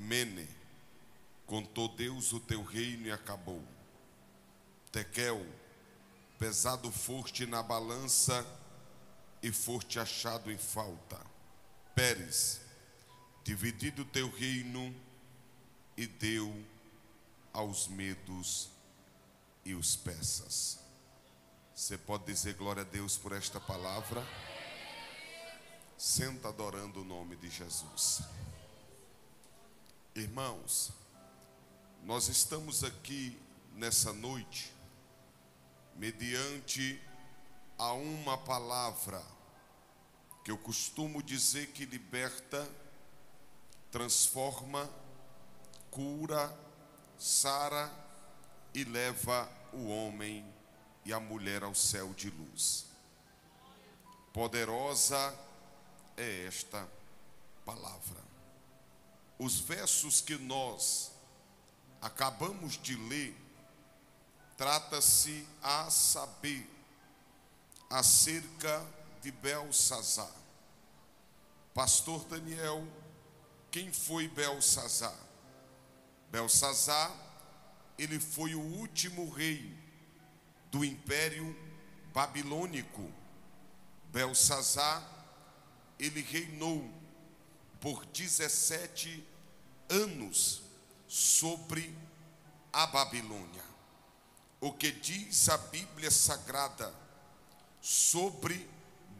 Mene, contou Deus o teu reino e acabou. Tekel, pesado foste na balança e foste achado em falta. Pérez, dividido o teu reino e deu aos medos e os persas. Você pode dizer glória a Deus por esta palavra? Senta adorando o nome de Jesus. Irmãos, nós estamos aqui nessa noite mediante a uma palavra que eu costumo dizer que liberta, transforma, cura, sara e leva o homem e a mulher ao céu de luz. Poderosa é esta palavra. Os versos que nós acabamos de ler, trata-se a saber acerca de Belsazar. Pastor Daniel, quem foi Belsazar? Belsazar, ele foi o último rei do Império Babilônico. Belsazar, ele reinou por 17 anos sobre a Babilônia. O que diz a Bíblia Sagrada sobre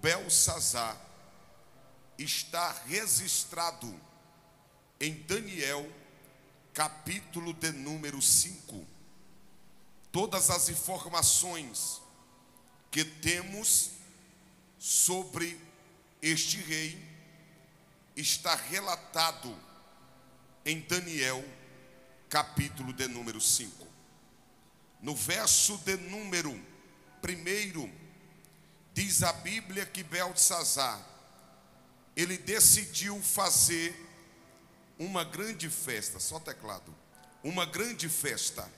Belsazar está registrado em Daniel, capítulo de número 5. Todas as informações que temos sobre este rei está relatado em Daniel, capítulo de número 5. No verso de número 1, diz a Bíblia que Belsazar, ele decidiu fazer uma grande festa, só teclado, uma grande festa.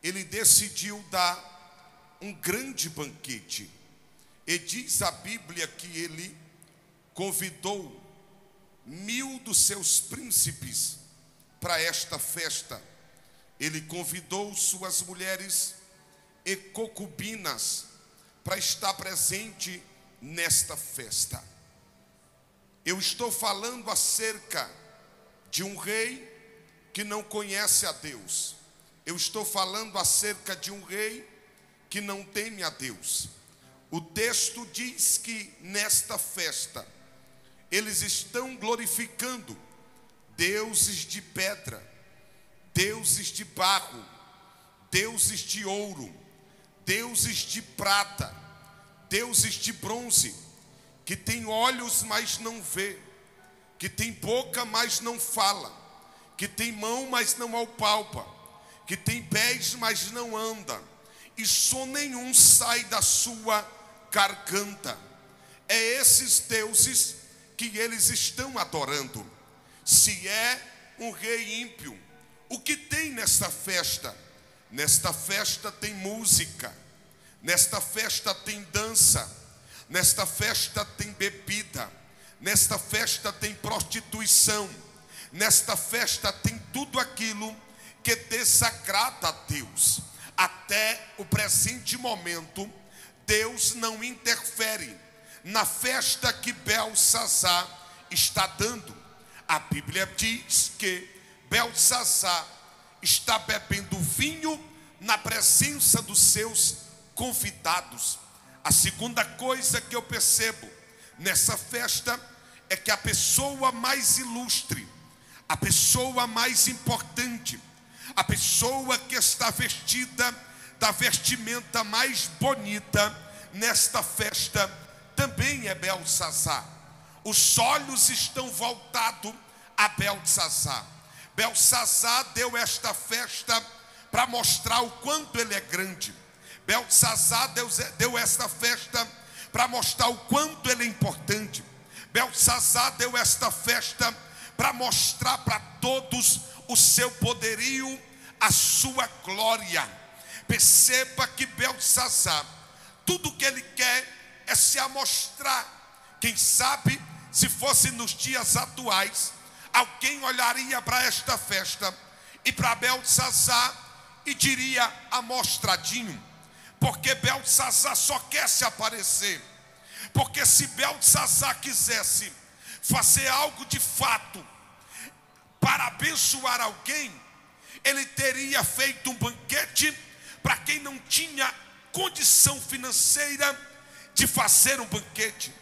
Ele decidiu dar um grande banquete. E diz a Bíblia que ele convidou 1000 dos seus príncipes para esta festa. Ele convidou suas mulheres e concubinas para estar presente nesta festa. Eu estou falando acerca de um rei que não conhece a Deus. Eu estou falando acerca de um rei que não teme a Deus. O texto diz que nesta festa eles estão glorificando deuses de pedra, deuses de barro, deuses de ouro, deuses de prata, deuses de bronze, que tem olhos, mas não vê, que tem boca, mas não fala, que tem mão, mas não apalpa, que tem pés, mas não anda, e som nenhum sai da sua garganta. É esses deuses que eles estão adorando. Se é um rei ímpio, o que tem nesta festa? Nesta festa tem música, nesta festa tem dança, nesta festa tem bebida, nesta festa tem prostituição, nesta festa tem tudo aquilo que desagrada a Deus. Até o presente momento, Deus não interfere na festa que Belsazar está dando. A Bíblia diz que Belsazar está bebendo vinho na presença dos seus convidados. A segunda coisa que eu percebo nessa festa é que a pessoa mais ilustre, a pessoa mais importante, a pessoa que está vestida da vestimenta mais bonita nesta festa também é Belsazar. Os olhos estão voltados a Belsazar. Belsazar deu esta festa para mostrar o quanto ele é grande. Belsazar deu esta festa para mostrar o quanto ele é importante. Belsazar deu esta festa para mostrar para todos o seu poderio, a sua glória. Perceba que Belsazar, tudo que ele quer é se amostrar. Quem sabe, se fosse nos dias atuais, alguém olharia para esta festa e para Beltesazar e diria: amostradinho, porque Beltesazar só quer se aparecer. Porque se Beltesazar quisesse fazer algo de fato para abençoar alguém, ele teria feito um banquete para quem não tinha condição financeira de fazer um banquete.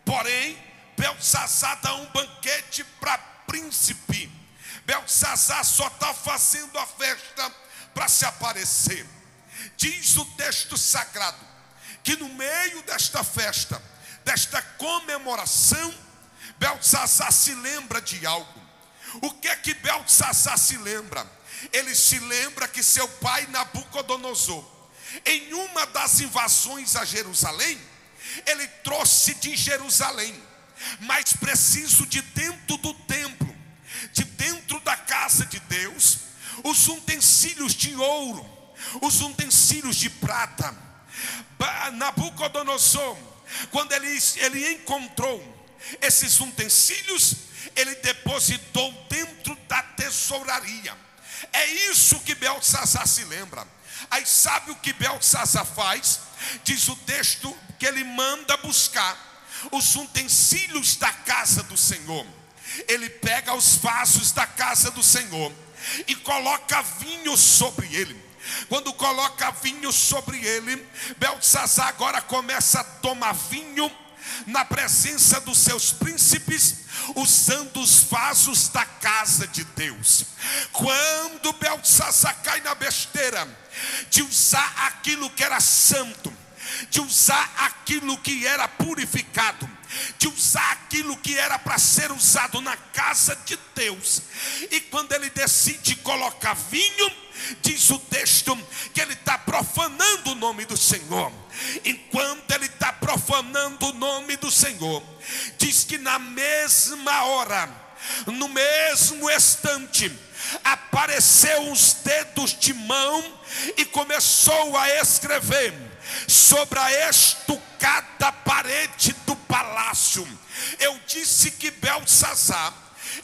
Porém, Beltesazar dá um banquete para príncipe. Beltesazar só está fazendo a festa para se aparecer. Diz o texto sagrado que no meio desta festa, desta comemoração, Beltesazar se lembra de algo. O que é que Beltesazar se lembra? Ele se lembra que seu pai Nabucodonosor, em uma das invasões a Jerusalém, ele trouxe de Jerusalém, mais preciso de dentro do templo, de dentro da casa de Deus, os utensílios de ouro, os utensílios de prata. Nabucodonosor, quando ele encontrou esses utensílios, ele depositou dentro da tesouraria. É isso que Beltesazar se lembra. Aí sabe o que Beltesazar faz? Diz o texto que ele manda buscar os utensílios da casa do Senhor. Ele pega os vasos da casa do Senhor e coloca vinho sobre ele. Quando coloca vinho sobre ele, Beltesazar agora começa a tomar vinho na presença dos seus príncipes, usando os vasos da casa de Deus. Quando Beltesazar cai na besteira de usar aquilo que era santo, de usar aquilo que era purificado, de usar aquilo que era para ser usado na casa de Deus, e quando ele decide colocar vinho, diz o texto que ele está profanando o nome do Senhor. Enquanto ele está profanando o nome do Senhor, diz que na mesma hora, no mesmo instante, apareceu os dedos de mão e começou a escrever sobre a estucada parede do palácio. Eu disse que Beltesazar,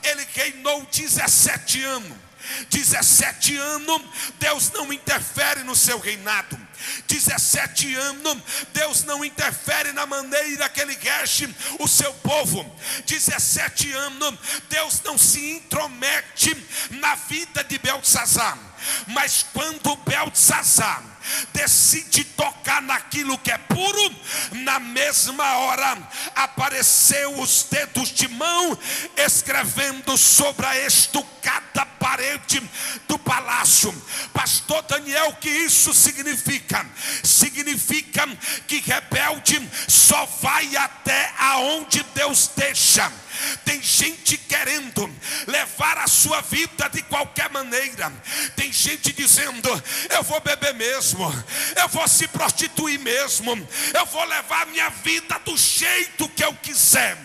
ele reinou 17 anos. 17 anos, Deus não interfere no seu reinado. 17 anos, Deus não interfere na maneira que ele rege o seu povo. 17 anos, Deus não se intromete na vida de Beltesazar. Mas quando Beltesazar decide tocar naquilo que é puro, na mesma hora apareceu os dedos de mão escrevendo sobre a estucada parede do palácio. Pastor Daniel, o que isso significa? Significa que rebelde só vai até aonde Deus deixa. Tem gente querendo levar a sua vida de qualquer maneira. Tem gente dizendo: eu vou beber mesmo, eu vou se prostituir mesmo, eu vou levar a minha vida do jeito que eu quiser.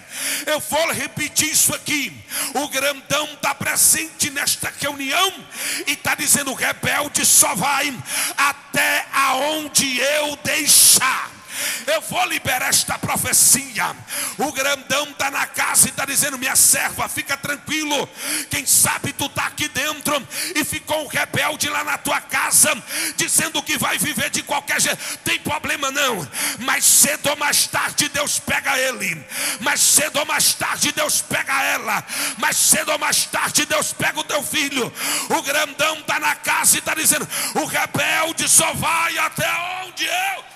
Eu vou repetir isso aqui. O grandão está presente nesta reunião e está dizendo: rebelde só vai até aonde eu deixar. Eu vou liberar esta profecia. O grandão está na casa e está dizendo: minha serva, fica tranquilo. Quem sabe tu está aqui dentro e ficou um rebelde lá na tua casa, dizendo que vai viver de qualquer jeito. Tem problema não. Mais cedo ou mais tarde Deus pega ele. Mais cedo ou mais tarde Deus pega ela. Mais cedo ou mais tarde Deus pega o teu filho. O grandão está na casa e está dizendo: o rebelde só vai até onde eu.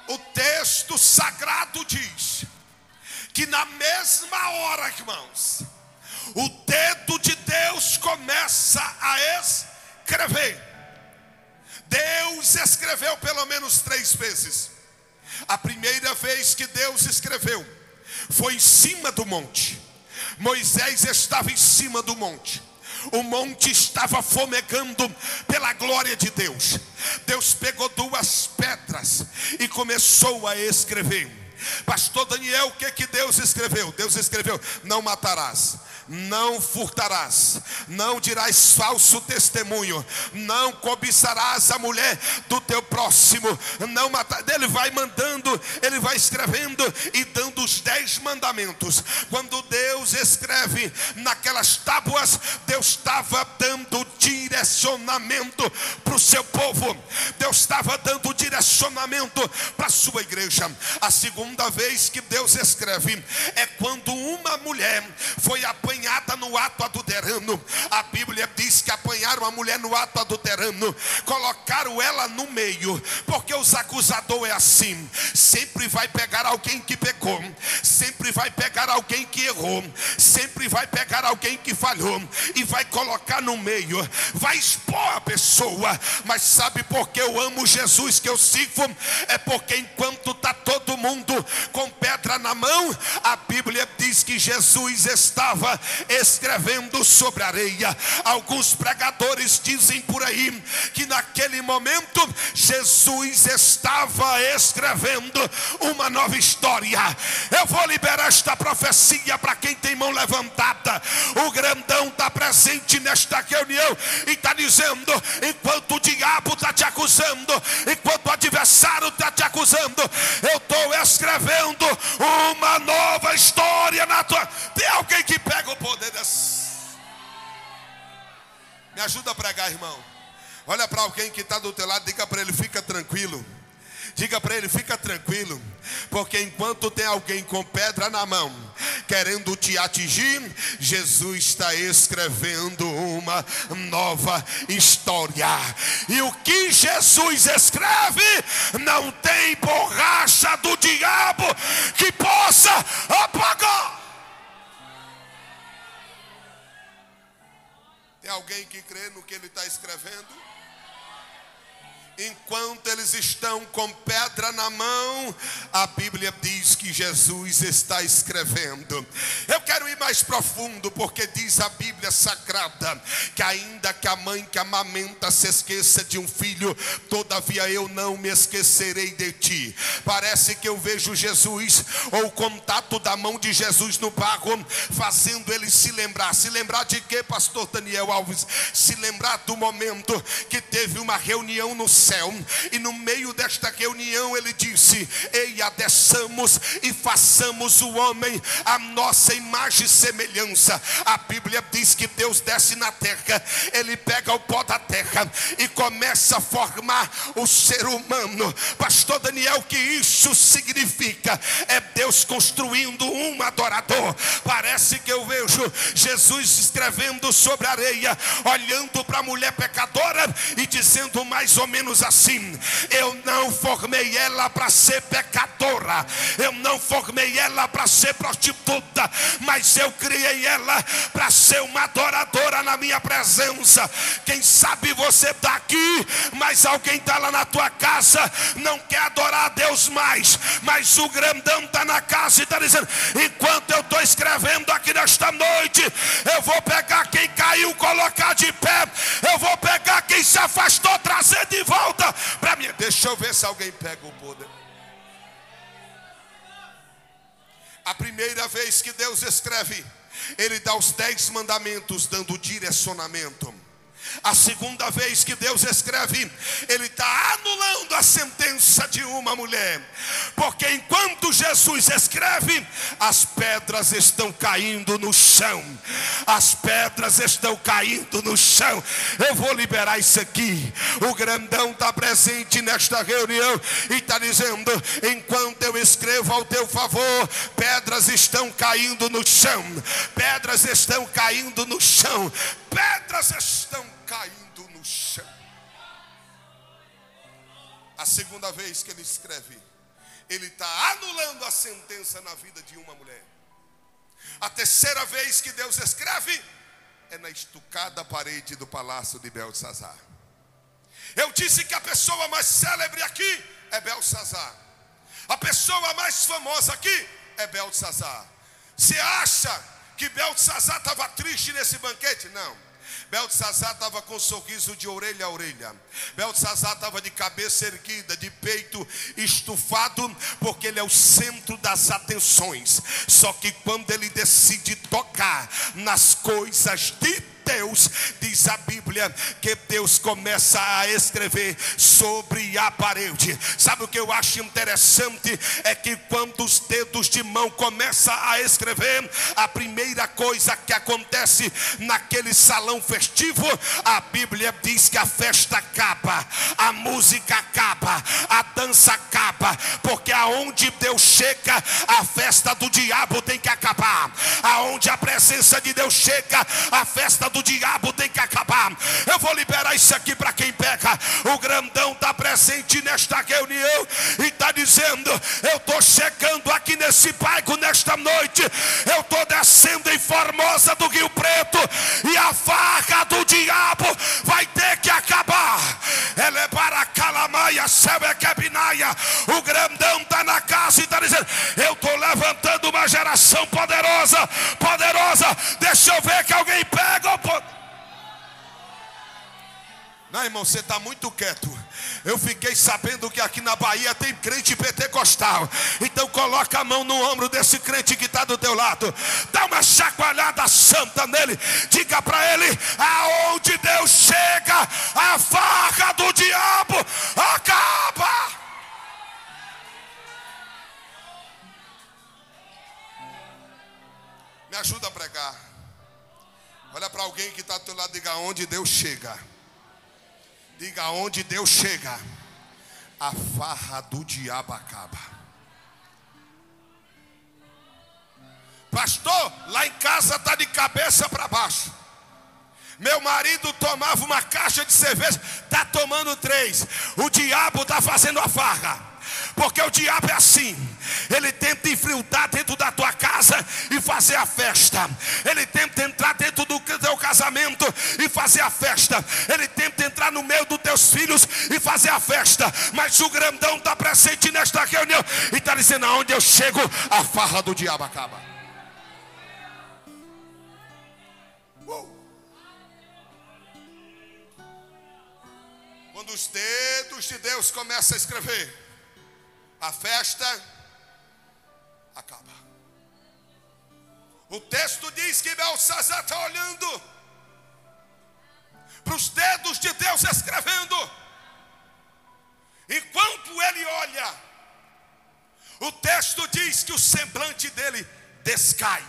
O texto sagrado diz que na mesma hora, irmãos, o dedo de Deus começa a escrever. Deus escreveu pelo menos 3 vezes. A primeira vez que Deus escreveu foi em cima do monte. Moisés estava em cima do monte. O monte estava fumegando pela glória de Deus. Deus pegou 2 pedras e começou a escrever. Pastor Daniel, o que Deus escreveu? Deus escreveu: não matarás, não furtarás, não dirás falso testemunho, não cobiçarás a mulher do teu próximo, não matar. Ele vai mandando, ele vai escrevendo e dando os 10 mandamentos. Quando Deus escreve naquelas tábuas, Deus estava dando direcionamento para o seu povo. Deus estava dando direcionamento para a sua igreja. A segunda vez que Deus escreve é quando uma mulher foi apanhada no ato adulterano. A Bíblia diz que apanharam a mulher no ato adulterano, colocaram ela no meio, porque os acusadores é assim: sempre vai pegar alguém que pecou, sempre vai pegar alguém que errou, sempre vai pegar alguém que falhou e vai colocar no meio, vai expor a pessoa. Mas sabe por que eu amo Jesus que eu sirvo? É porque enquanto está todo mundo com pedra na mão, a Bíblia diz que Jesus estava escrevendo sobre a areia. Alguns pregadores dizem por aí que naquele momento Jesus estava escrevendo uma nova história. Eu vou liberar esta profecia para quem tem mão levantada. O grandão está presente nesta reunião e está dizendo: enquanto o diabo está te acusando, enquanto o adversário está te acusando, eu estou escrevendo uma nova história na tua. Tem alguém que pega o poder dessa? Me ajuda a pregar, irmão. Olha para alguém que está do teu lado, diga para ele: fica tranquilo. Diga para ele: fica tranquilo, porque enquanto tem alguém com pedra na mão querendo te atingir, Jesus está escrevendo uma nova história. E o que Jesus escreve não tem borracha do diabo que possa apagar. Tem alguém que crê no que ele está escrevendo? Enquanto eles estão com pedra na mão, a Bíblia diz que Jesus está escrevendo. Eu quero ir mais profundo, porque diz a Bíblia Sagrada que ainda que a mãe que amamenta se esqueça de um filho, todavia eu não me esquecerei de ti. Parece que eu vejo Jesus, ou o contato da mão de Jesus no barro, fazendo ele se lembrar. Se lembrar de quê, pastor Daniel Alves? Se lembrar do momento que teve uma reunião no céu, e no meio desta reunião ele disse: eia, desçamos e façamos o homem a nossa imagem e semelhança. A Bíblia diz que Deus desce na terra, ele pega o pó da terra e começa a formar o ser humano. Pastor Daniel, o que isso significa? É Deus construindo um adorador. Parece que eu vejo Jesus escrevendo sobre a areia, olhando para a mulher pecadora e dizendo mais ou menos assim: eu não formei ela para ser pecadora, eu não formei ela para ser prostituta, mas eu criei ela para ser uma adoradora na minha presença. Quem sabe você está aqui, mas alguém está lá na tua casa, não quer adorar a Deus mais, mas o grandão está na casa e está dizendo: enquanto eu estou escrevendo aqui nesta noite, eu vou pegar quem caiu, colocar de pé, eu vou pegar quem se afastou, trazer de volta para mim. Deixa eu ver se alguém pega o poder. A primeira vez que Deus escreve, ele dá os 10 mandamentos, dando direcionamento. A segunda vez que Deus escreve, ele está anulando a sentença de uma mulher, porque enquanto Jesus escreve, as pedras estão caindo no chão. As pedras estão caindo no chão. Eu vou liberar isso aqui. O grandão está presente nesta reunião e está dizendo: enquanto eu escrevo ao teu favor, pedras estão caindo no chão. Pedras estão caindo no chão. Pedras estão caindo no chão. A segunda vez que ele escreve, ele está anulando a sentença na vida de uma mulher. A terceira vez que Deus escreve é na estucada parede do palácio de Belsazar. Eu disse que a pessoa mais célebre aqui é Belsazar. A pessoa mais famosa aqui é Belsazar. Você acha que Belsazar estava triste nesse banquete? Não. Beltesazar estava com um sorriso de orelha a orelha. Beltesazar estava de cabeça erguida, de peito estufado, porque ele é o centro das atenções. Só que quando ele decide tocar nas coisas de Deus, diz a Bíblia que Deus começa a escrever sobre a parede. Sabe o que eu acho interessante? É que quando os dedos de mão começam a escrever, a primeira coisa que acontece naquele salão festivo, a Bíblia diz que a festa acaba, a música acaba, a dança acaba, porque aonde Deus chega, a festa do diabo tem que acabar. Aonde a presença de Deus chega, a festa do diabo tem que acabar. Eu vou liberar isso aqui para quem pega. O grandão está presente nesta reunião e está dizendo: eu estou chegando aqui nesse bairro nesta noite, eu estou descendo em Formosa do Rio Preto, e a farra do diabo vai ter que acabar. Ela é para Calamaia, céu é Quebinaia. O grandão está na casa e está dizendo: eu estou levantando uma geração poderosa, poderosa. Deixa eu ver que alguém pega o poder. Não, irmão, você está muito quieto. Eu fiquei sabendo que aqui na Bahia tem crente pentecostal. Então coloca a mão no ombro desse crente que está do teu lado. Dá uma chacoalhada santa nele. Diga para ele: aonde Deus chega, a farra do diabo acaba. Me ajuda a pregar. Olha para alguém que está do teu lado e diga: aonde Deus chega. Diga: onde Deus chega, a farra do diabo acaba. Pastor, lá em casa está de cabeça para baixo. Meu marido tomava uma caixa de cerveja, está tomando 3. O diabo está fazendo a farra. Porque o diabo é assim. Ele tenta infiltrar dentro da tua casa e fazer a festa. Ele tenta entrar dentro do teu casamento e fazer a festa. Ele tenta entrar no meio dos teus filhos e fazer a festa. Mas o grandão está presente nesta reunião e está dizendo: aonde eu chego, a farra do diabo acaba. Quando os dedos de Deus começam a escrever, a festa acaba. O texto diz que Beltesazar está olhando para os dedos de Deus escrevendo. Enquanto ele olha, o texto diz que o semblante dele descai.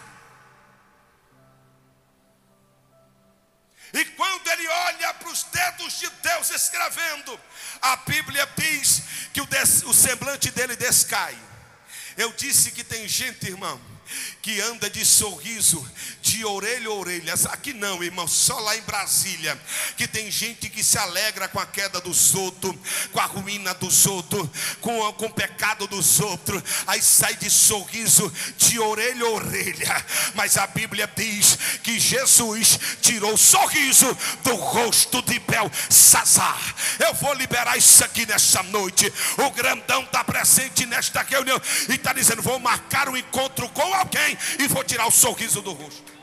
E quando ele olha para os dedos de Deus escrevendo, a Bíblia diz que o semblante dele descai. Eu disse que tem gente, irmão, que anda de sorriso de orelha a orelha. Aqui não, irmão, só lá em Brasília que tem gente que se alegra com a queda dos outros, com a ruína dos outros, com o pecado dos outros. Aí sai de sorriso de orelha a orelha. Mas a Bíblia diz que Jesus tirou o sorriso do rosto de Beltesazar. Eu vou liberar isso aqui nessa noite. O grandão está presente nesta reunião e está dizendo: vou marcar um encontro com alguém e vou tirar o sorriso do rosto.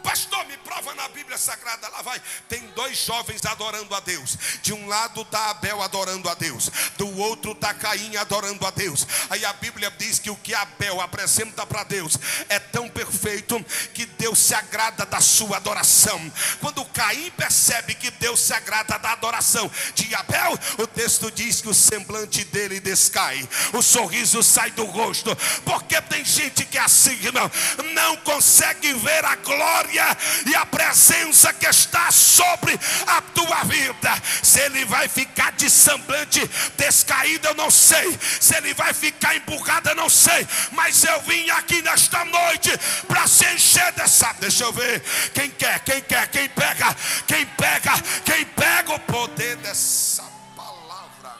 Pastor, me prova na Bíblia Sagrada. Lá vai. Tem 2 jovens adorando a Deus. De um lado está Abel adorando a Deus, do outro está Caim adorando a Deus. Aí a Bíblia diz que o que Abel apresenta para Deus é tão perfeito que Deus se agrada da sua adoração. Quando Caim percebe que Deus se agrada da adoração de Abel, o texto diz que o semblante dele descai, o sorriso sai do rosto. Porque tem gente que é assim, irmão, não consegue ver a glória e a presença que está sobre a tua vida. Se ele vai ficar de semblante descaído, eu não sei. Se ele vai ficar emburrado, eu não sei. Mas eu vim aqui nesta noite para se encher dessa. Deixa eu ver. Quem quer, quem pega, quem pega o poder dessa palavra.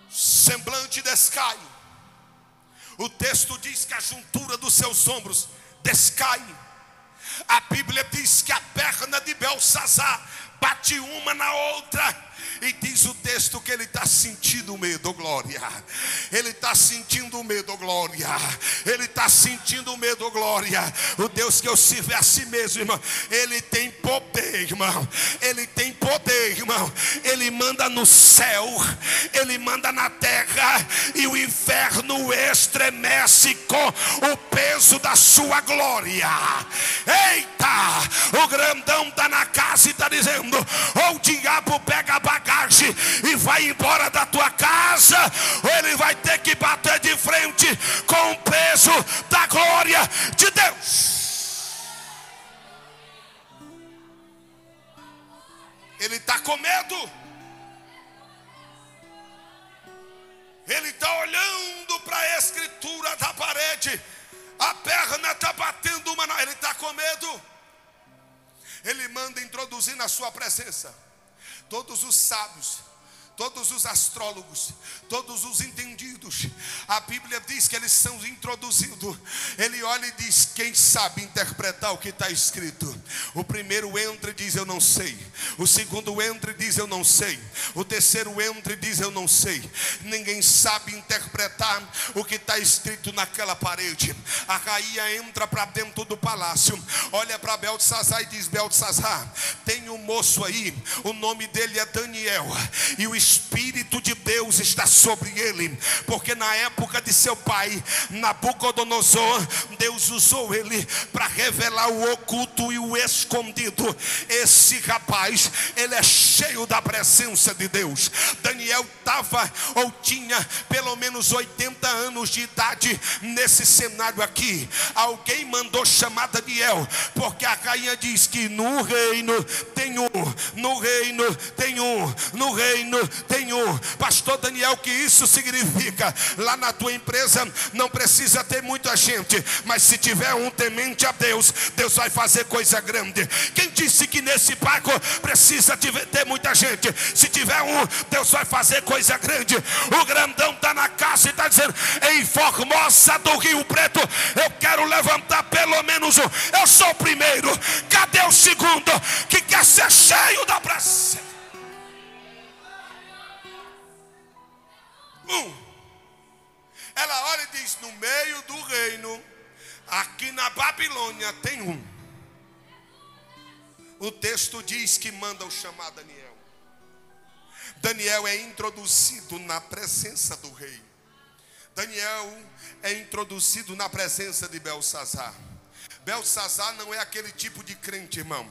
Semblante descai. O texto diz que a juntura dos seus ombros descai. A Bíblia diz que a perna de Beltesazar bate uma na outra. E diz o texto que ele está sentindo medo, glória. Ele está sentindo medo, glória. Ele está sentindo medo, glória. O Deus que eu sirvo é assim mesmo, irmão. Ele tem poder, irmão. Ele tem poder, irmão. Ele manda no céu, ele manda na terra, e o inferno estremece com o peso da sua glória. Eita, o grandão está na casa e está dizendo: ou o diabo pega a bagagem e vai embora da tua casa, ou ele vai ter que bater de frente com o peso da glória de Deus. Ele está com medo. Ele está olhando para a escritura da parede. A perna está batendo uma. Ele está com medo. Ele manda introduzir na sua presença todos os sábios, todos os astrólogos, todos os entendidos. A Bíblia diz que eles são introduzidos. Ele olha e diz: quem sabe interpretar o que está escrito? O primeiro entra e diz: eu não sei. O segundo entra e diz: eu não sei. O terceiro entra e diz: eu não sei. Ninguém sabe interpretar o que está escrito naquela parede. A rainha entra para dentro do palácio, olha para Beltesazar e diz: Beltesazar, tem um moço aí, o nome dele é Daniel, e o Espírito de Deus está sobre ele, porque na época de seu pai Nabucodonosor, Deus usou ele para revelar o oculto e o escondido. Esse rapaz, ele é cheio da presença de Deus. Daniel estava ou tinha pelo menos 80 anos de idade nesse cenário aqui. Alguém mandou chamar Daniel, porque a rainha diz que no reino tem um, no reino tem um, no reino tem um. Pastor Daniel, que isso significa? Lá na tua empresa não precisa ter muita gente, mas se tiver um temente a Deus, Deus vai fazer coisa grande. Quem disse que nesse barco precisa ter muita gente? Se tiver um, Deus vai fazer coisa grande. O grandão está na casa e está dizendo: em Formosa do Rio Preto, eu quero levantar pelo menos um. Eu sou o primeiro. Cadê o segundo que quer ser cheio da presença? Ela olha e diz: no meio do reino, aqui na Babilônia, tem um. O texto diz que mandam chamar Daniel. Daniel é introduzido na presença do rei. Daniel é introduzido na presença de Beltesazar. Beltesazar não é aquele tipo de crente, irmão,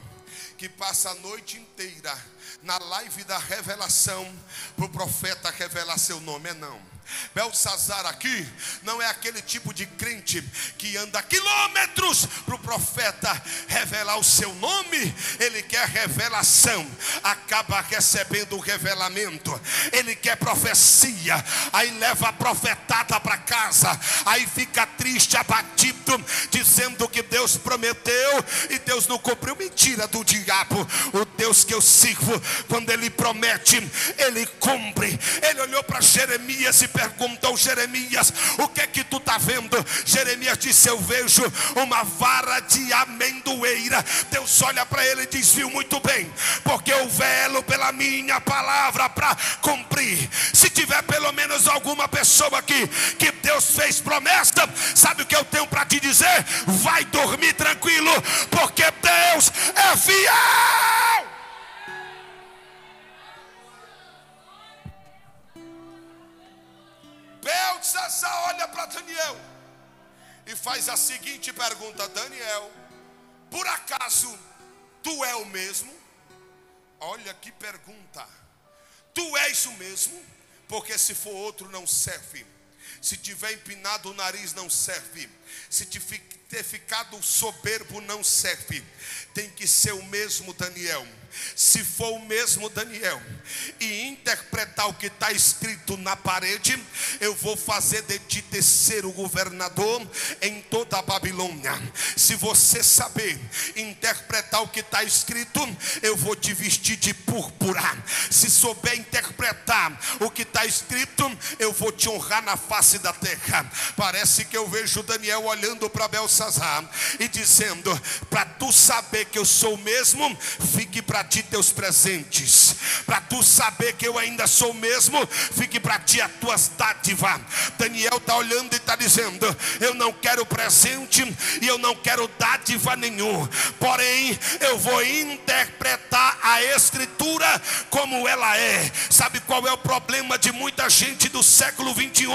que passa a noite inteira na live da revelação para o profeta revelar seu nome. Não. Beltesazar aqui não é aquele tipo de crente que anda quilômetros para o profeta revelar o seu nome. Ele quer revelação, acaba recebendo o revelamento. Ele quer profecia, aí leva a profetada para casa, aí fica triste, abatido, dizendo que Deus prometeu e Deus não cumpriu. Mentira do diabo. O Deus que eu sirvo, quando ele promete, ele cumpre. Ele olhou para Jeremias e perguntou: Jeremias, o que é que tu está vendo? Jeremias disse: eu vejo uma vara de amendoeira. Deus olha para ele e diz: viu muito bem, porque eu velo pela minha palavra para cumprir. Se tiver pelo menos alguma pessoa aqui que Deus fez promessa, sabe o que eu tenho para te dizer? Vai dormir tranquilo, porque Deus é fiel. Beltesazar olha para Daniel e faz a seguinte pergunta: Daniel, por acaso tu é o mesmo? Olha que pergunta. Tu és o mesmo? Porque se for outro não serve. Se tiver empinado o nariz não serve. Se ter ficado soberbo não serve. Tem que ser o mesmo Daniel. Se for o mesmo Daniel e interpretar o que está escrito na parede, eu vou fazer de ti terceiro governador em toda a Babilônia. Se você saber interpretar o que está escrito, eu vou te vestir de púrpura. Se souber interpretar o que está escrito, eu vou te honrar na face da terra. Parece que eu vejo Daniel olhando para Beltsazar e dizendo: para tu saber que eu sou o mesmo, fique para ti teus presentes. Para tu saber que eu ainda sou o mesmo, fique para ti as tuas dádivas. Daniel está olhando e está dizendo: eu não quero presente e eu não quero dádiva nenhum, porém eu vou interpretar a escritura como ela é. Sabe qual é o problema de muita gente do século 21?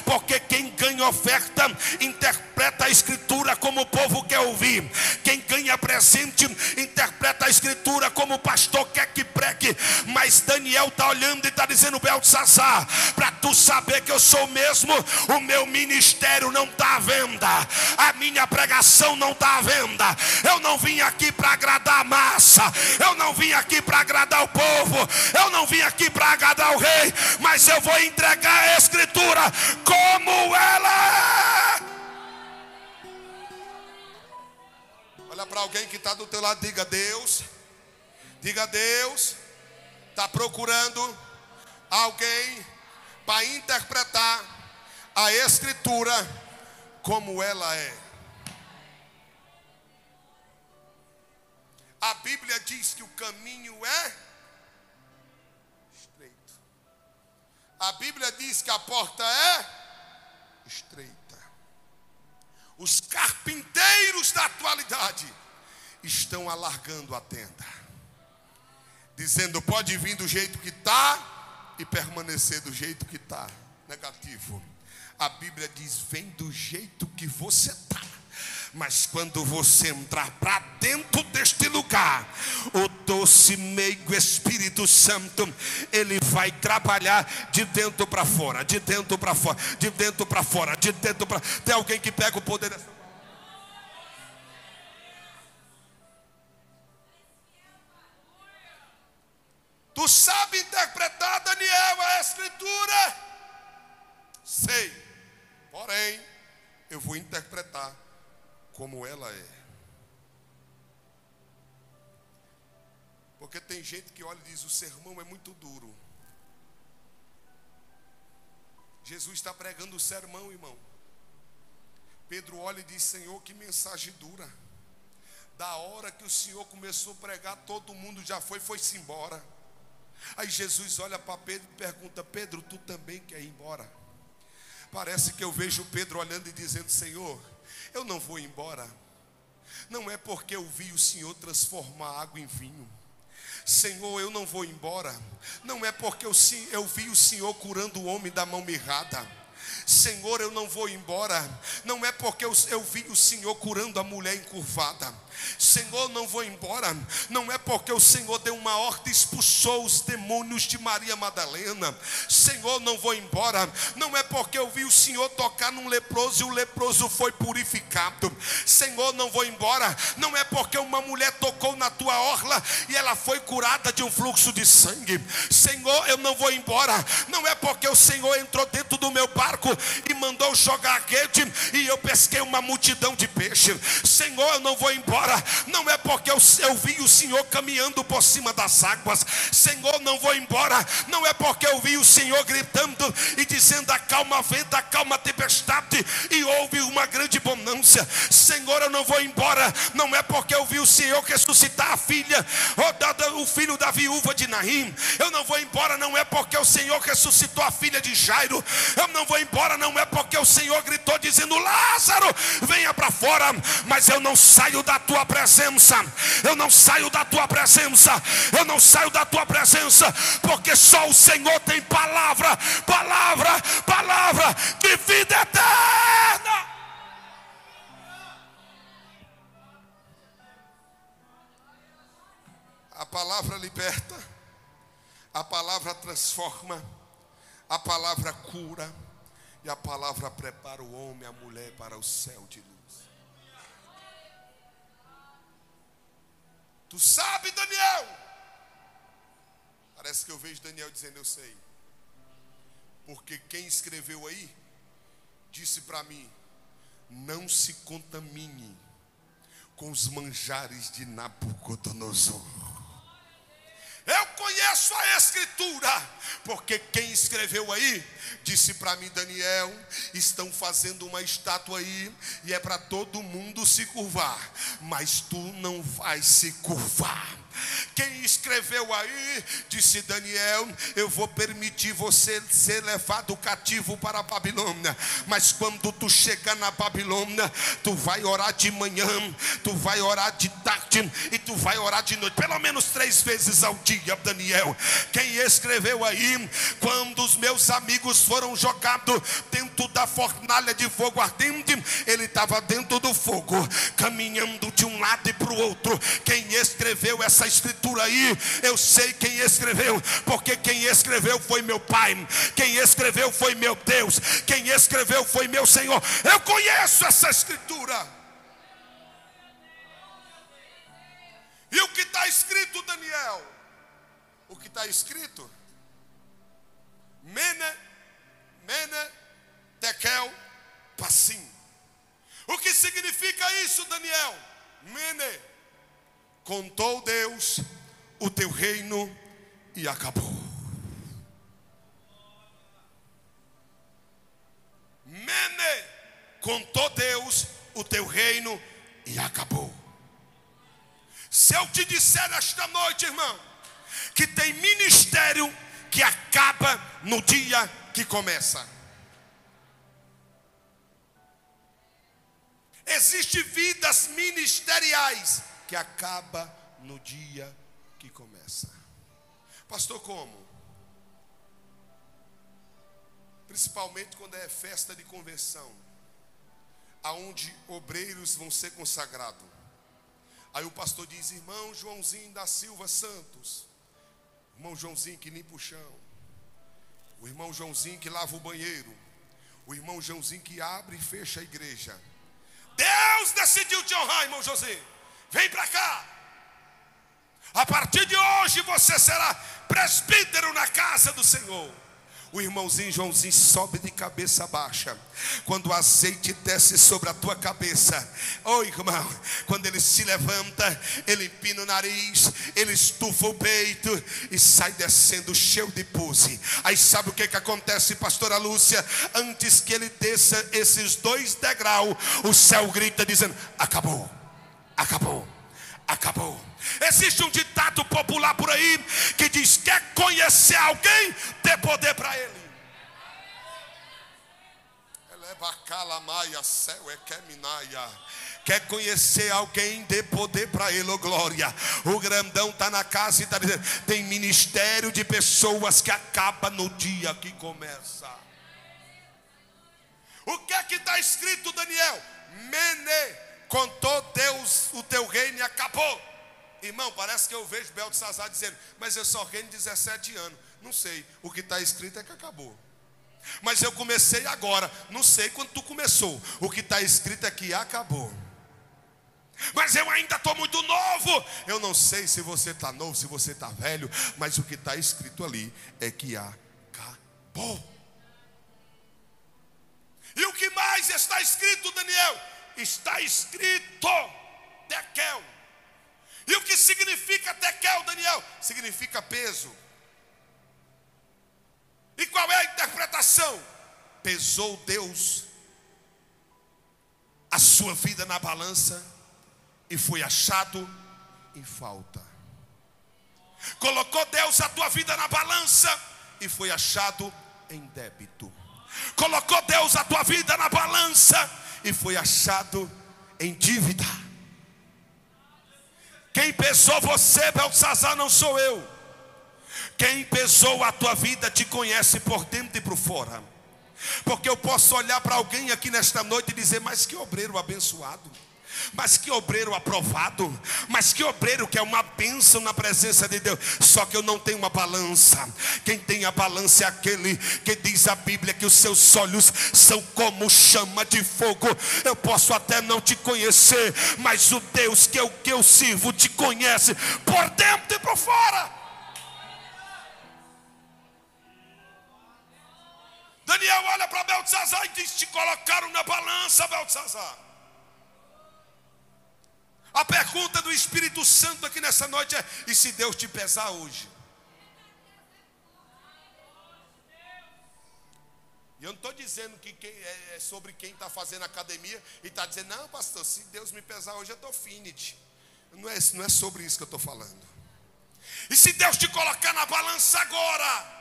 Porque quem ganha oferta interpreta a escritura como o povo quer ouvir. Quem ganha presente interpreta a escritura como o pastor quer que pregue. Mas Daniel está olhando e está dizendo: Beltsazar, para tu saber que eu sou mesmo, o meu ministério não está à venda, a minha pregação não está à venda. Eu não vim aqui para agradar a massa, eu não vim aqui para agradar o povo, eu não vim aqui para agradar o rei, mas eu vou entregar a escritura como ela é. Olha para alguém que está do teu lado, diga: Deus está procurando alguém para interpretar a escritura como ela é. A Bíblia diz que o caminho é estreito. A Bíblia diz que a porta é estreita. Os carpinteiros da atualidade estão alargando a tenda, dizendo: pode vir do jeito que está e permanecer do jeito que está. Negativo. A Bíblia diz: vem do jeito que você está, mas quando você entrar para dentro deste lugar, o doce meigo Espírito Santo, ele vai trabalhar de dentro para fora, de dentro para fora, de dentro para fora, de dentro para... Tem alguém que pega o poder dessa... Tu sabe interpretar, Daniel, a escritura? Sei, porém eu vou interpretar como ela é. Porque tem gente que olha e diz: o sermão é muito duro. Jesus está pregando o sermão, irmão. Pedro olha e diz: Senhor, que mensagem dura. Da hora que o Senhor começou a pregar, todo mundo já foi-se embora. Aí Jesus olha para Pedro e pergunta: Pedro, tu também quer ir embora? Parece que eu vejo Pedro olhando e dizendo: Senhor, eu não vou embora. Não é porque eu vi o Senhor transformar água em vinho. Senhor, eu não vou embora. Não é porque eu vi o Senhor curando o homem da mão mirrada. Senhor, eu não vou embora. Não é porque eu vi o Senhor curando a mulher encurvada. Senhor, não vou embora. Não é porque o Senhor deu uma ordem e expulsou os demônios de Maria Madalena. Senhor, não vou embora. Não é porque eu vi o Senhor tocar num leproso e o leproso foi purificado. Senhor, não vou embora. Não é porque uma mulher tocou na tua orla e ela foi curada de um fluxo de sangue. Senhor, eu não vou embora. Não é porque o Senhor entrou dentro do meu barco e mandou jogar a rede e eu pesquei uma multidão de peixe. Senhor, eu não vou embora. Não é porque eu vi o Senhor caminhando por cima das águas. Senhor, não vou embora. Não é porque eu vi o Senhor gritando e dizendo: acalma vento, acalma tempestade, e houve uma grande bonança. Senhor, eu não vou embora. Não é porque eu vi o Senhor ressuscitar a filha, o filho da viúva de Naim. Eu não vou embora. Não é porque o Senhor ressuscitou a filha de Jairo. Eu não vou embora. Não é porque o Senhor gritou dizendo: Lázaro, venha para fora. Mas eu não saio da tua presença. Eu não saio da tua presença. Eu não saio da tua presença, porque só o Senhor tem palavra de vida eterna. A palavra liberta, a palavra transforma, a palavra cura, e a palavra prepara o homem e a mulher para o céu de luz. Tu sabe, Daniel? Parece que eu vejo Daniel dizendo: eu sei. Porque quem escreveu aí disse para mim: não se contamine com os manjares de Nabucodonosor. Eu conheço conheço a Escritura, porque quem escreveu aí disse para mim: Daniel, estão fazendo uma estátua aí e é para todo mundo se curvar, mas tu não vai se curvar. Quem escreveu aí disse: Daniel, eu vou permitir você ser levado cativo para a Babilônia, mas quando tu chegar na Babilônia, tu vai orar de manhã, tu vai orar de tarde e tu vai orar de noite, pelo menos 3 vezes ao dia. Daniel, quem escreveu aí, quando os meus amigos foram jogados dentro da fornalha de fogo ardente, ele estava dentro do fogo, caminhando de um lado e para o outro. Quem escreveu essa escritura aí, eu sei quem escreveu, porque quem escreveu foi meu Pai, quem escreveu foi meu Deus, quem escreveu foi meu Senhor. Eu conheço essa escritura. E o que está escrito, Daniel? O que está escrito? Mene, tekel, passim. O que significa isso, Daniel? Mene, contou Deus o teu reino e acabou. Mene, contou Deus o teu reino e acabou. Se eu te disser esta noite, irmão, que tem ministério que acaba no dia que começa. Existem vidas ministeriais que acaba no dia que começa. Pastor, como? Principalmente quando é festa de convenção, aonde obreiros vão ser consagrados. Aí o pastor diz: irmão Joãozinho da Silva Santos, irmão Joãozinho que limpa o chão, o irmão Joãozinho que lava o banheiro, o irmão Joãozinho que abre e fecha a igreja. Deus decidiu te honrar, irmão Joãozinho. Vem para cá. A partir de hoje você será presbítero na casa do Senhor. O irmãozinho Joãozinho sobe de cabeça baixa. Quando o azeite desce sobre a tua cabeça, oh irmão, quando ele se levanta, ele empina o nariz, ele estufa o peito e sai descendo cheio de puse. Aí sabe o que acontece, pastora Lúcia? Antes que ele desça esses 2 degraus, o céu grita dizendo: acabou, acabou, acabou. Existe um ditado popular por aí que diz: quer conhecer alguém, dê poder para ele. Quer conhecer alguém, dê poder para ele, oh glória. O grandão está na casa e está dizendo: tem ministério de pessoas que acaba no dia que começa. O que é que está escrito, Daniel? Mene, contou Deus o teu reino e acabou. Irmão, parece que eu vejo Beltesazar dizendo: mas eu só reino 17 anos. Não sei, o que está escrito é que acabou. Mas eu comecei agora. Não sei quando tu começou. O que está escrito é que acabou. Mas eu ainda estou muito novo. Eu não sei se você está novo, se você está velho, mas o que está escrito ali é que acabou. E o que mais está escrito, Daniel? Está escrito tekel. E o que significa tekel, Daniel? Significa peso. E qual é a interpretação? Pesou Deus a sua vida na balança e foi achado em falta. Colocou Deus a tua vida na balança e foi achado em débito. Colocou Deus a tua vida na balança e foi achado em dívida. Quem pesou você, Beltesazar, não sou eu. Quem pesou a tua vida te conhece por dentro e por fora. Porque eu posso olhar para alguém aqui nesta noite e dizer: mas que obreiro abençoado, mas que obreiro aprovado, mas que obreiro que é uma bênção na presença de Deus. Só que eu não tenho uma balança. Quem tem a balança é aquele que diz a Bíblia que os seus olhos são como chama de fogo. Eu posso até não te conhecer, mas o Deus que eu sirvo te conhece por dentro e por fora. Daniel olha para Beltesazar e diz: te colocaram na balança, Beltesazar. A pergunta do Espírito Santo aqui nessa noite é: e se Deus te pesar hoje? E eu não estou dizendo que é sobre quem está fazendo academia e está dizendo, não, pastor, se Deus me pesar hoje eu estou finite. Não é sobre isso que eu estou falando. E se Deus te colocar na balança agora?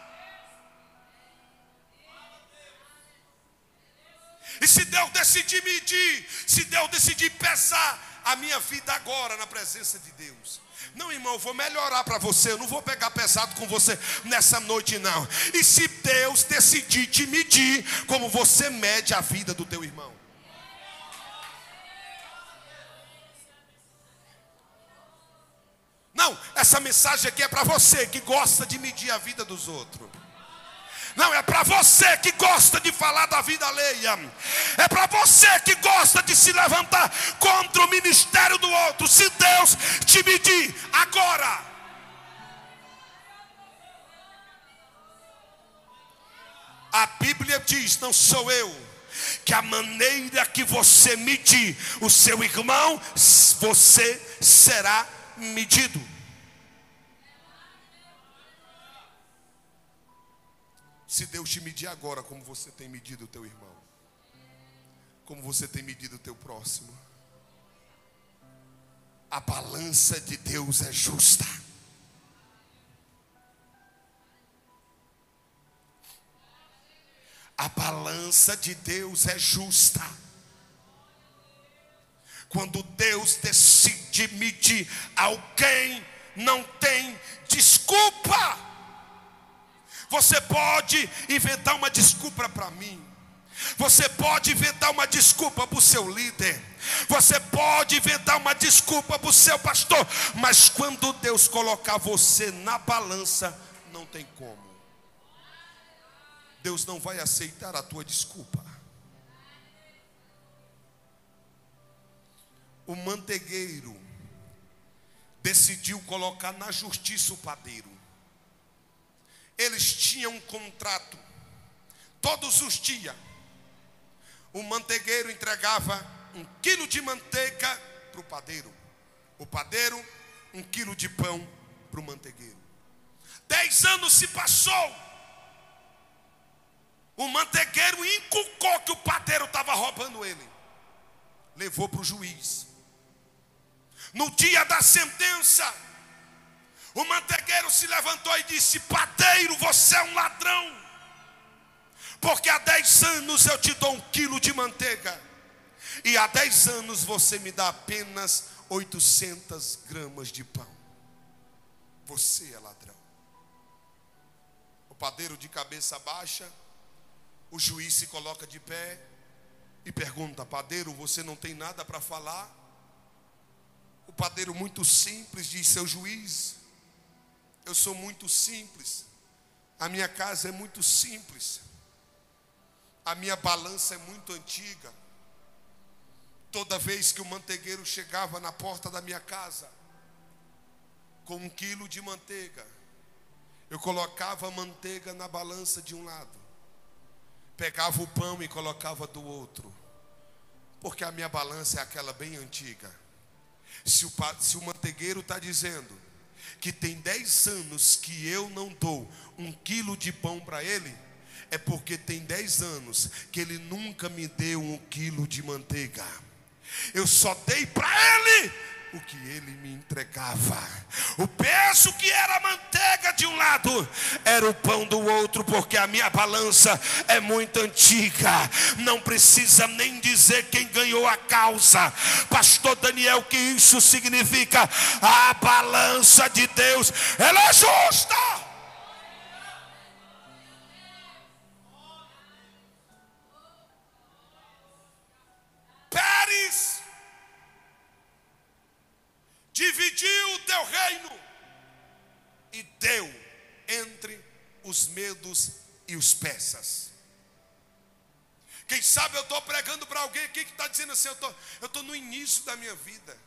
E se Deus decidir medir, se Deus decidir pesar a minha vida agora na presença de Deus? Não, irmão, eu vou melhorar para você, eu não vou pegar pesado com você nessa noite, não. E se Deus decidir te medir, como você mede a vida do teu irmão? Não, essa mensagem aqui é para você que gosta de medir a vida dos outros. Não, é para você que gosta de falar da vida alheia. É para você que gosta de se levantar contra o ministério do outro. Se Deus te medir agora, a Bíblia diz, não sou eu, que a maneira que você medir o seu irmão, você será medido. Se Deus te medir agora, como você tem medido o teu irmão, como você tem medido o teu próximo, a balança de Deus é justa. A balança de Deus é justa. Quando Deus decide medir, alguém não tem desculpa. Você pode inventar uma desculpa para mim. Você pode inventar uma desculpa para o seu líder. Você pode inventar uma desculpa para o seu pastor. Mas quando Deus colocar você na balança, não tem como. Deus não vai aceitar a tua desculpa. O mantegueiro decidiu colocar na justiça o padeiro. Eles tinham um contrato. Todos os dias o mantegueiro entregava 1 quilo de manteiga para o padeiro. O padeiro 1 quilo de pão para o mantegueiro. 10 anos se passou. O mantegueiro inculcou que o padeiro estava roubando ele. Levou para o juiz. No dia da sentença, o mantegueiro se levantou e disse: padeiro, você é um ladrão, porque há 10 anos eu te dou 1 quilo de manteiga, e há 10 anos você me dá apenas 800 gramas de pão. Você é ladrão. O padeiro, de cabeça baixa, o juiz se coloca de pé e pergunta: padeiro, você não tem nada para falar? O padeiro, muito simples, diz: seu juiz, eu sou muito simples, a minha casa é muito simples, a minha balança é muito antiga. Toda vez que o mantegueiro chegava na porta da minha casa com 1 quilo de manteiga, eu colocava a manteiga na balança de um lado, pegava o pão e colocava do outro, porque a minha balança é aquela bem antiga. Se o mantegueiro está dizendo que tem 10 anos que eu não dou 1 quilo de pão para ele, é porque tem 10 anos que ele nunca me deu 1 quilo de manteiga. Eu só dei para ele o que ele me entregava. O peso que era a manteiga de um lado era o pão do outro, porque a minha balança é muito antiga. Não precisa nem dizer quem ganhou a causa, pastor Daniel, que isso significa: a balança de Deus, ela é justa. Pérez dividiu o teu reino e deu entre os medos e os persas. Quem sabe eu estou pregando para alguém aqui que está dizendo assim: eu estou no início da minha vida,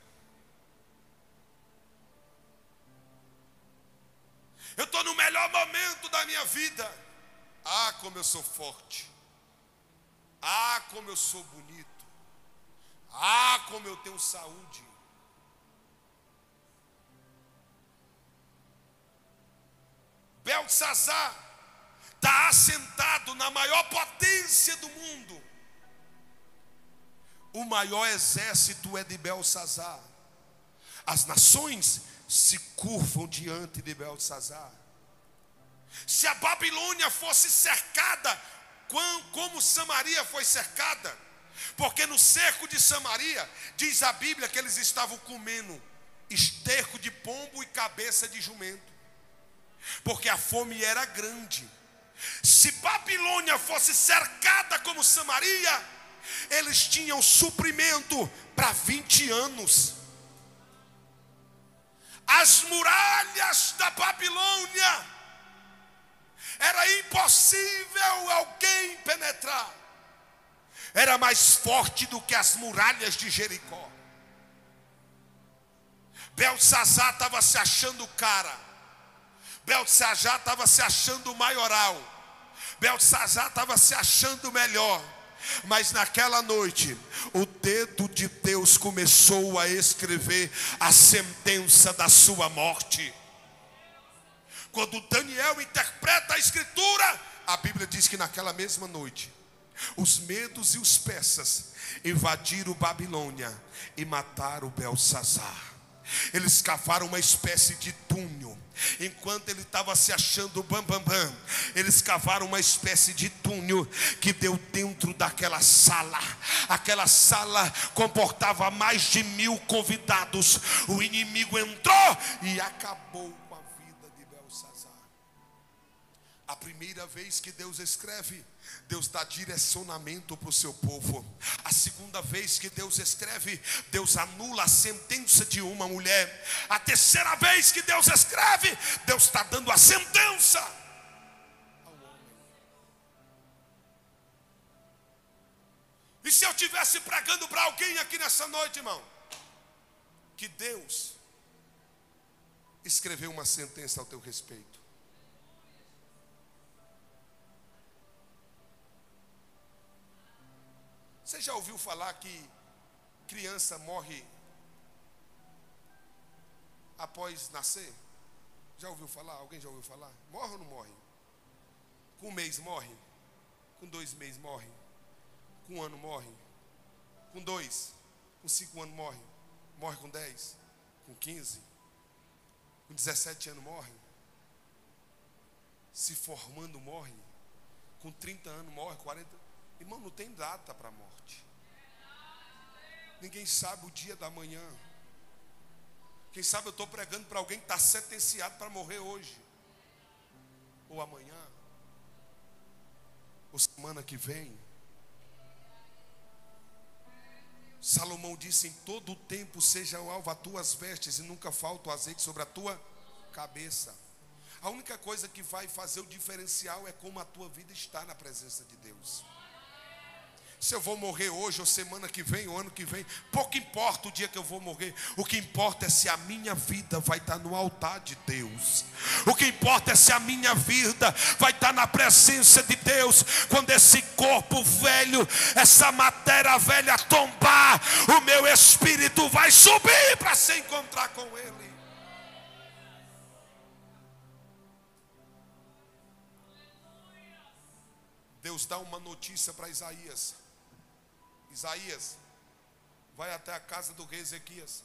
eu estou no melhor momento da minha vida. Ah, como eu sou forte, ah, como eu sou bonito, ah, como eu tenho saúde. Belsazar está assentado na maior potência do mundo. O maior exército é de Beltsazar. As nações se curvam diante de Beltsazar. Se a Babilônia fosse cercada, como Samaria foi cercada, porque no cerco de Samaria, diz a Bíblia que eles estavam comendo esterco de pombo e cabeça de jumento, porque a fome era grande. Se Babilônia fosse cercada como Samaria, eles tinham suprimento para 20 anos. As muralhas da Babilônia, era impossível alguém penetrar. Era mais forte do que as muralhas de Jericó. Beltsazar estava se achando cara. Beltsazar estava se achando maioral. Beltsazar estava se achando melhor. Mas naquela noite, o dedo de Deus começou a escrever a sentença da sua morte. Quando Daniel interpreta a escritura, a Bíblia diz que naquela mesma noite, os medos e os persas invadiram Babilônia e mataram Beltsazar. Eles cavaram uma espécie de túnel. Enquanto ele estava se achando bam, eles cavaram uma espécie de túnel que deu dentro daquela sala. Aquela sala comportava mais de 1000 convidados. O inimigo entrou e acabou com a vida de Beltsazar. A primeira vez que Deus escreve, Deus dá direcionamento para o seu povo. A segunda vez que Deus escreve, Deus anula a sentença de uma mulher. A terceira vez que Deus escreve, Deus está dando a sentença ao homem. E se eu estivesse pregando para alguém aqui nessa noite, irmão, que Deus escreveu uma sentença ao teu respeito, você já ouviu falar que criança morre após nascer? Já ouviu falar? Alguém já ouviu falar? Morre ou não morre? Com 1 mês morre? Com 2 meses morre? Com 1 ano morre? Com 2? Com 5 anos morre? Morre com 10? Com 15? Com 17 anos morre? Se formando morre? Com 30 anos morre? 40? Irmão, não tem data para a morte. Ninguém sabe o dia da manhã. Quem sabe eu estou pregando para alguém que está sentenciado para morrer hoje, ou amanhã, ou semana que vem. Salomão disse: em todo o tempo seja alvo as tuas vestes, e nunca falta o azeite sobre a tua cabeça. A única coisa que vai fazer o diferencial é como a tua vida está na presença de Deus. Se eu vou morrer hoje, ou semana que vem, ou ano que vem, pouco importa o dia que eu vou morrer. O que importa é se a minha vida vai estar no altar de Deus. O que importa é se a minha vida vai estar na presença de Deus. Quando esse corpo velho, essa matéria velha tombar, o meu espírito vai subir para se encontrar com Ele. Deus dá uma notícia para Isaías. Isaías vai até a casa do rei Ezequias,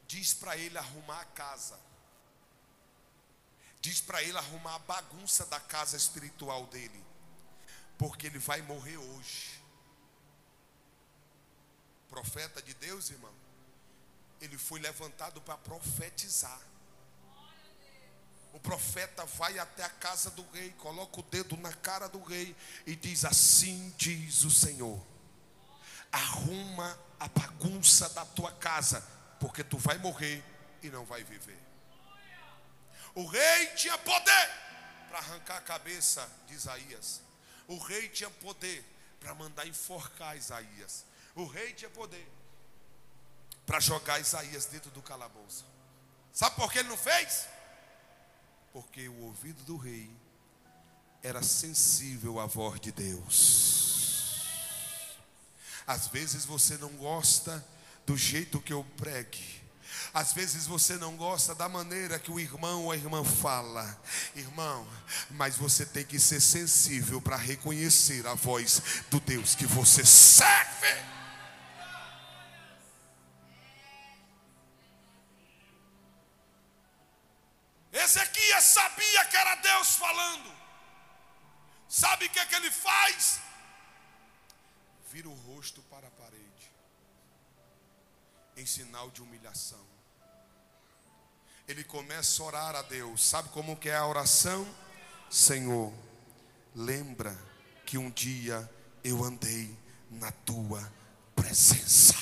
diz para ele arrumar a casa, diz para ele arrumar a bagunça da casa espiritual dele, porque ele vai morrer hoje. Profeta de Deus, irmão, ele foi levantado para profetizar. O profeta vai até a casa do rei, coloca o dedo na cara do rei e diz: assim diz o Senhor, arruma a bagunça da tua casa, porque tu vai morrer e não vai viver. O rei tinha poder para arrancar a cabeça de Isaías. O rei tinha poder para mandar enforcar Isaías. O rei tinha poder para jogar Isaías dentro do calabouço. Sabe por que ele não fez? Porque o ouvido do rei era sensível à voz de Deus. Às vezes você não gosta do jeito que eu pregue, Às vezes você não gosta da maneira que o irmão ou a irmã fala, irmão, mas você tem que ser sensível para reconhecer a voz do Deus que você serve. Ezequias sabia que era Deus falando. Sabe o que é que ele faz? Vira o rosto para a parede, em sinal de humilhação. Ele começa a orar a Deus. Sabe como que é a oração? Senhor, lembra que um dia eu andei na tua presença.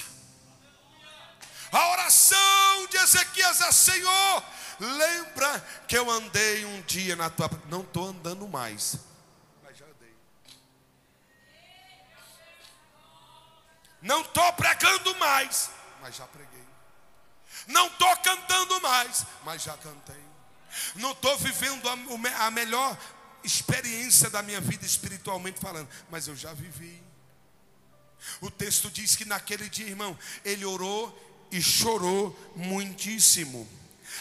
A oração de Ezequias é: Senhor, lembra que eu andei um dia na tua presença. Não estou andando mais, mas já andei. Não estou pregando mais, mas já preguei. Não estou cantando mais, mas já cantei. Não estou vivendo a melhor experiência da minha vida espiritualmente falando, mas eu já vivi. O texto diz que naquele dia, irmão, ele orou e chorou muitíssimo.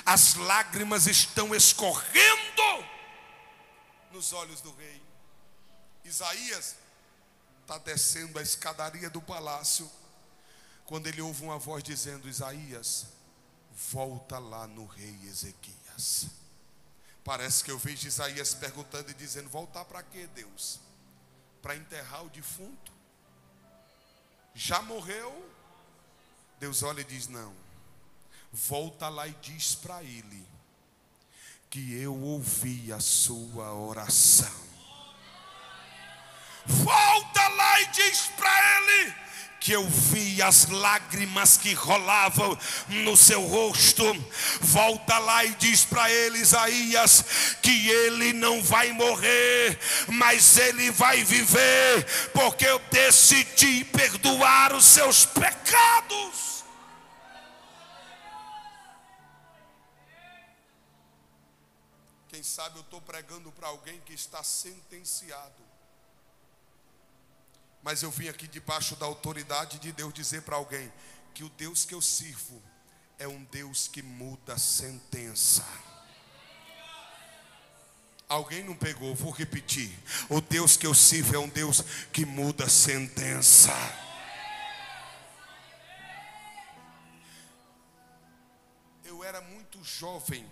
As lágrimas estão escorrendo nos olhos do rei. Isaías está descendo a escadaria do palácio, quando ele ouve uma voz dizendo: Isaías, volta lá no rei Ezequias. Parece que eu vejo Isaías perguntando e dizendo: voltar para quê, Deus? Para enterrar o defunto? Já morreu? Deus olha e diz: não, volta lá e diz para ele que eu ouvi a sua oração. Volta lá e diz para ele que eu vi as lágrimas que rolavam no seu rosto. Volta lá e diz para ele, Isaías, que ele não vai morrer, mas ele vai viver, porque eu decidi perdoar os seus pecados. Quem sabe eu estou pregando para alguém que está sentenciado, mas eu vim aqui debaixo da autoridade de Deus dizer para alguém que o Deus que eu sirvo é um Deus que muda a sentença. Alguém não pegou, vou repetir. O Deus que eu sirvo é um Deus que muda a sentença. Eu era muito jovem,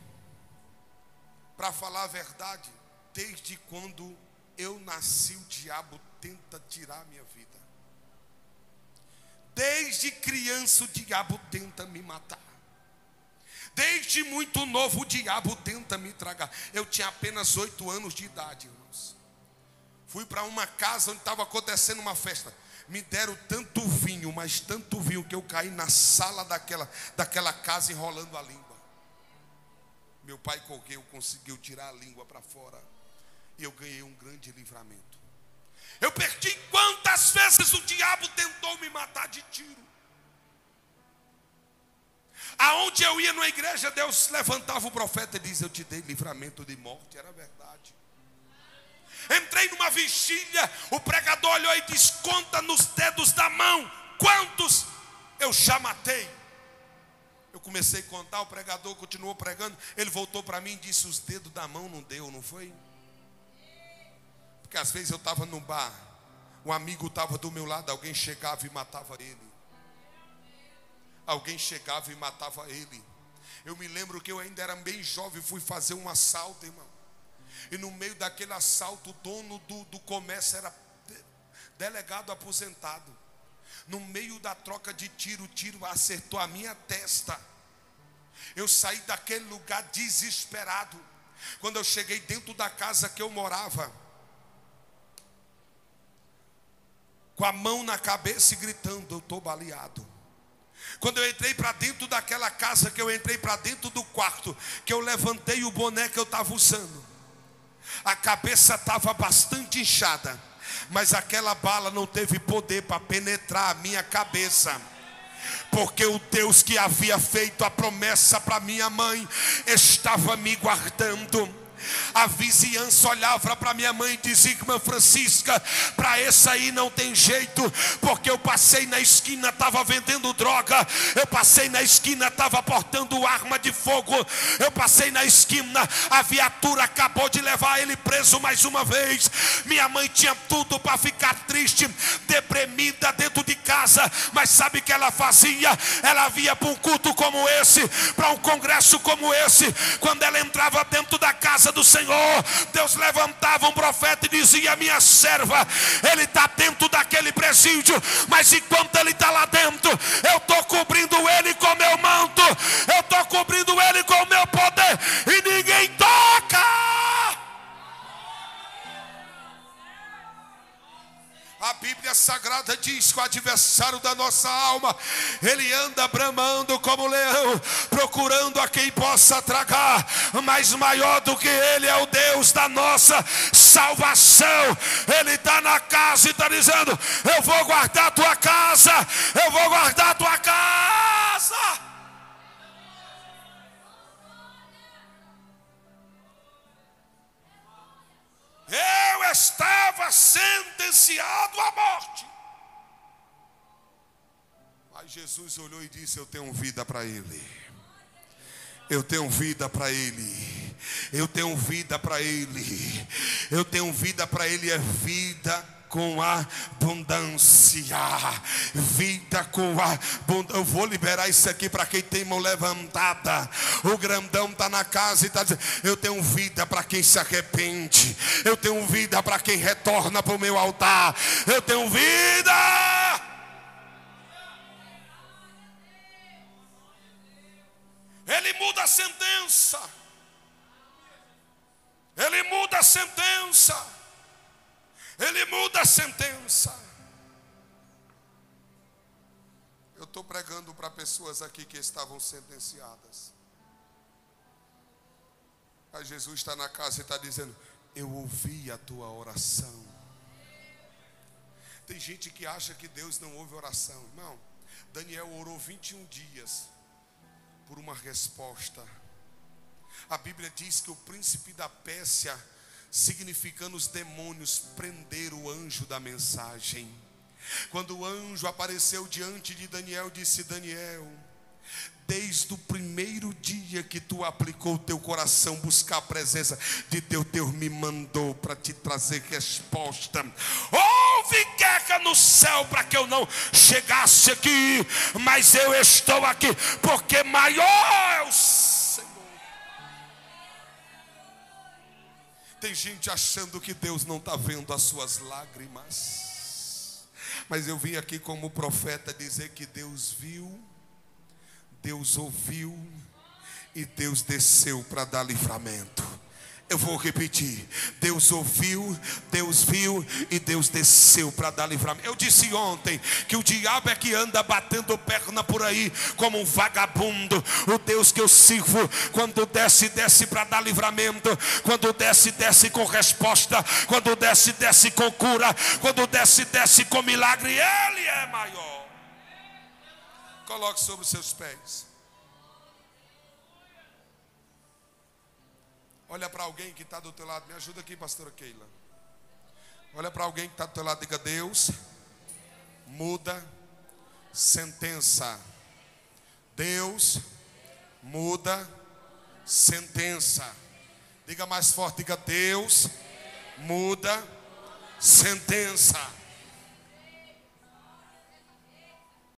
para falar a verdade. Desde quando eu nasci, o diabo tenta tirar a minha vida. Desde criança o diabo tenta me matar. Desde muito novo o diabo tenta me tragar. Eu tinha apenas 8 anos de idade, irmãos. Fui para uma casa onde estava acontecendo uma festa. Me deram tanto vinho, mas tanto vinho, que eu caí na sala daquela casa enrolando a língua. Meu pai correu, conseguiu tirar a língua para fora, e eu ganhei um grande livramento. Eu perdi quantas vezes o diabo tentou me matar de tiro. Aonde eu ia na igreja, Deus levantava o profeta e dizia: eu te dei livramento de morte. Era verdade. Entrei numa vigília, o pregador olhou e disse: conta nos dedos da mão quantos eu já matei. Eu comecei a contar, o pregador continuou pregando. Ele voltou para mim e disse: os dedos da mão não deu, não foi? Porque às vezes eu estava no bar, um amigo estava do meu lado, alguém chegava e matava ele. Alguém chegava e matava ele. Eu me lembro que eu ainda era bem jovem, fui fazer um assalto, irmão. E no meio daquele assalto, o dono do comércio era delegado aposentado. No meio da troca de tiro, o tiro acertou a minha testa. Eu saí daquele lugar desesperado. Quando eu cheguei dentro da casa que eu morava, com a mão na cabeça e gritando: eu estou baleado. Quando eu entrei para dentro daquela casa, que eu entrei para dentro do quarto, que eu levantei o boné que eu estava usando, a cabeça estava bastante inchada, mas aquela bala não teve poder para penetrar a minha cabeça, porque o Deus que havia feito a promessa para minha mãe estava me guardando. A vizinhança olhava para minha mãe e dizia: irmã Francisca, para essa aí não tem jeito, porque eu passei na esquina, estava vendendo droga, eu passei na esquina, estava portando arma de fogo, eu passei na esquina, a viatura acabou de levar ele preso mais uma vez. Minha mãe tinha tudo para ficar triste, deprimida dentro de casa, mas sabe o que ela fazia? Ela via para um culto como esse, para um congresso como esse. Quando ela entrava dentro da casa do Senhor, Deus levantava um profeta e dizia: minha serva, ele está dentro daquele presídio, mas enquanto ele está lá dentro, eu estou cobrindo ele com meu manto, eu estou cobrindo ele com o meu poder, e ninguém toca. A Bíblia Sagrada diz que o adversário da nossa alma, ele anda bramando como leão, procurando a quem possa tragar, mas maior do que ele é o Deus da nossa salvação. Ele está na casa e está dizendo: eu vou guardar a tua casa, eu vou guardar a tua casa. Eu estava sentenciado à morte, mas Jesus olhou e disse: eu tenho vida para ele, eu tenho vida para ele, eu tenho vida para ele, eu tenho vida para ele, é vida com abundância, vida com abundância. Eu vou liberar isso aqui para quem tem mão levantada. O grandão está na casa e está dizendo: eu tenho vida para quem se arrepende, eu tenho vida para quem retorna para o meu altar, eu tenho vida. Ele muda a sentença, ele muda a sentença, ele muda a sentença. Eu estou pregando para pessoas aqui que estavam sentenciadas, mas Jesus está na casa e está dizendo: eu ouvi a tua oração. Tem gente que acha que Deus não ouve oração. Irmão, Daniel orou 21 dias por uma resposta. A Bíblia diz que o príncipe da Pérsia, significando os demônios, prenderam o anjo da mensagem. Quando o anjo apareceu diante de Daniel, disse: Daniel, desde o primeiro dia que tu aplicou o teu coração buscar a presença de Deus, Deus me mandou para te trazer resposta. Houve guerra no céu para que eu não chegasse aqui, mas eu estou aqui porque maior é o Senhor. Tem gente achando que Deus não está vendo as suas lágrimas, mas eu vim aqui como profeta dizer que Deus viu, Deus ouviu e Deus desceu para dar livramento. Eu vou repetir: Deus ouviu, Deus viu e Deus desceu para dar livramento. Eu disse ontem que o diabo é que anda batendo perna por aí como um vagabundo. O Deus que eu sirvo, quando desce, desce para dar livramento. Quando desce, desce com resposta. Quando desce, desce com cura. Quando desce, desce com milagre. Ele é maior. Coloque sobre os seus pés. Olha para alguém que está do teu lado. Me ajuda aqui, pastora Keila. Olha para alguém que está do teu lado. Diga: Deus muda sentença. Deus muda sentença. Diga mais forte. Diga: Deus muda sentença.